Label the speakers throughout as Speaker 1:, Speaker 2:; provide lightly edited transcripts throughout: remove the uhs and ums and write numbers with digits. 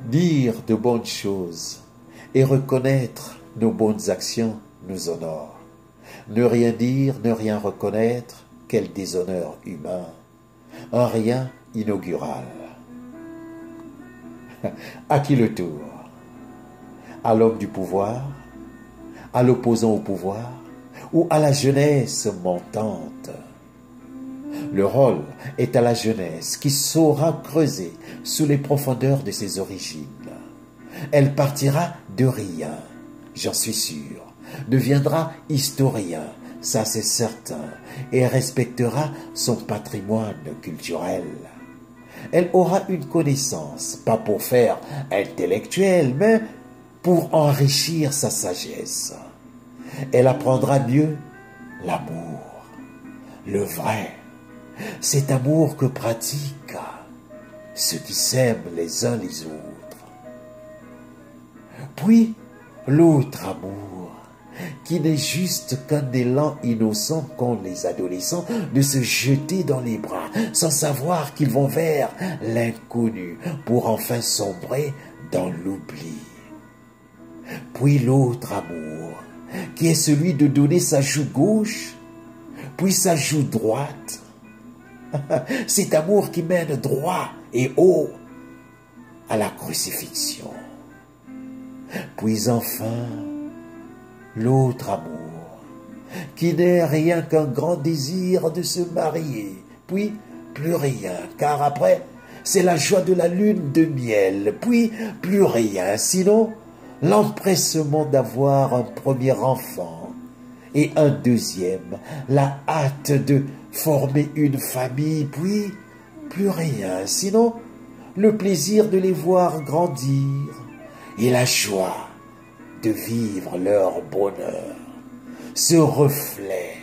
Speaker 1: Dire de bonnes choses et reconnaître nos bonnes actions nous honore. Ne rien dire, ne rien reconnaître, quel déshonneur humain, un rien inaugural. À qui le tour? À l'homme du pouvoir, à l'opposant au pouvoir, ou à la jeunesse montante? Le rôle est à la jeunesse qui saura creuser sous les profondeurs de ses origines. Elle partira de rien, j'en suis sûr, deviendra historien, ça c'est certain, et respectera son patrimoine culturel. Elle aura une connaissance, pas pour faire intellectuelle, mais pour enrichir sa sagesse. Elle apprendra mieux l'amour, le vrai, cet amour que pratiquent ceux qui s'aiment les uns les autres. Puis l'autre amour, qui n'est juste qu'un élan innocent qu'ont les adolescents de se jeter dans les bras sans savoir qu'ils vont vers l'inconnu pour enfin sombrer dans l'oubli. Puis l'autre amour, qui est celui de donner sa joue gauche, puis sa joue droite. Cet amour qui mène droit et haut à la crucifixion. Puis enfin, l'autre amour, qui n'est rien qu'un grand désir de se marier, puis plus rien, car après, c'est la joie de la lune de miel, puis plus rien, sinon l'empressement d'avoir un premier enfant, et un deuxième, la hâte de former une famille, puis plus rien, sinon le plaisir de les voir grandir, et la joie de vivre leur bonheur, ce reflet,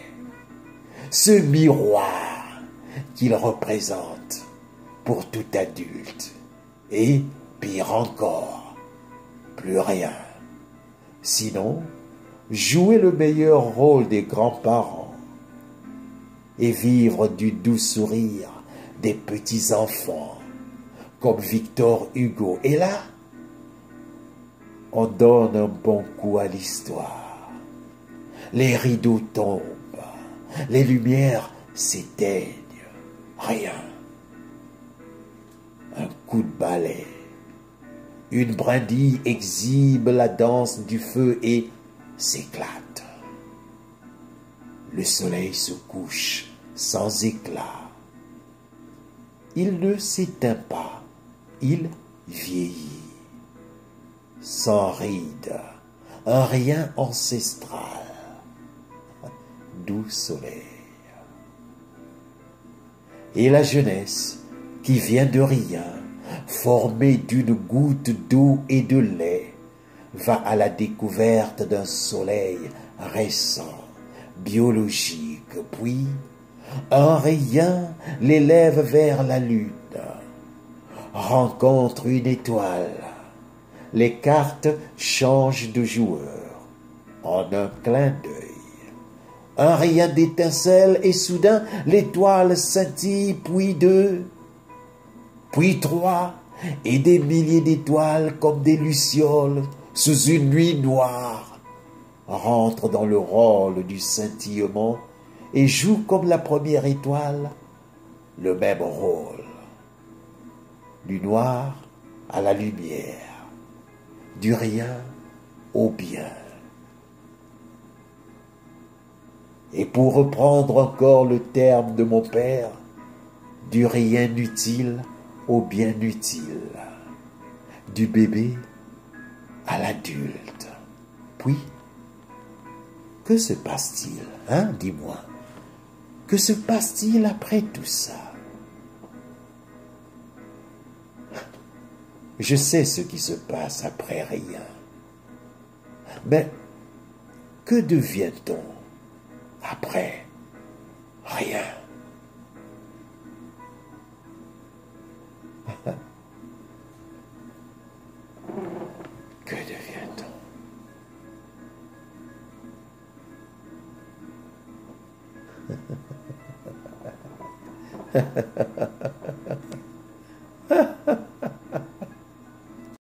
Speaker 1: ce miroir qu'ils représentent pour tout adulte, et pire encore, plus rien. Sinon, jouer le meilleur rôle des grands-parents et vivre du doux sourire des petits-enfants, comme Victor Hugo. Et là, on donne un bon coup à l'histoire. Les rideaux tombent, les lumières s'éteignent, rien. Un coup de balai, une brindille exhibe la danse du feu et s'éclate. Le soleil se couche sans éclat. Il ne s'éteint pas, il vieillit. Sans rides, un rien ancestral, doux soleil. Et la jeunesse, qui vient de rien, formée d'une goutte d'eau et de lait, va à la découverte d'un soleil récent, biologique, puis un rayon l'élève vers la lune, rencontre une étoile. Les cartes changent de joueur en un clin d'œil. Un rayon d'étincelle et soudain l'étoile scintille, puis deux, puis trois, et des milliers d'étoiles comme des lucioles sous une nuit noire rentrent dans le rôle du scintillement et jouent comme la première étoile le même rôle. Du noir à la lumière, du rien au bien. Et pour reprendre encore le terme de mon père, du rien utile au bien utile, du bébé à l'adulte. Puis, que se passe-t-il, hein, dis-moi? Que se passe-t-il après tout ça? Je sais ce qui se passe après rien. Mais que devient-on après rien? Que devient-on?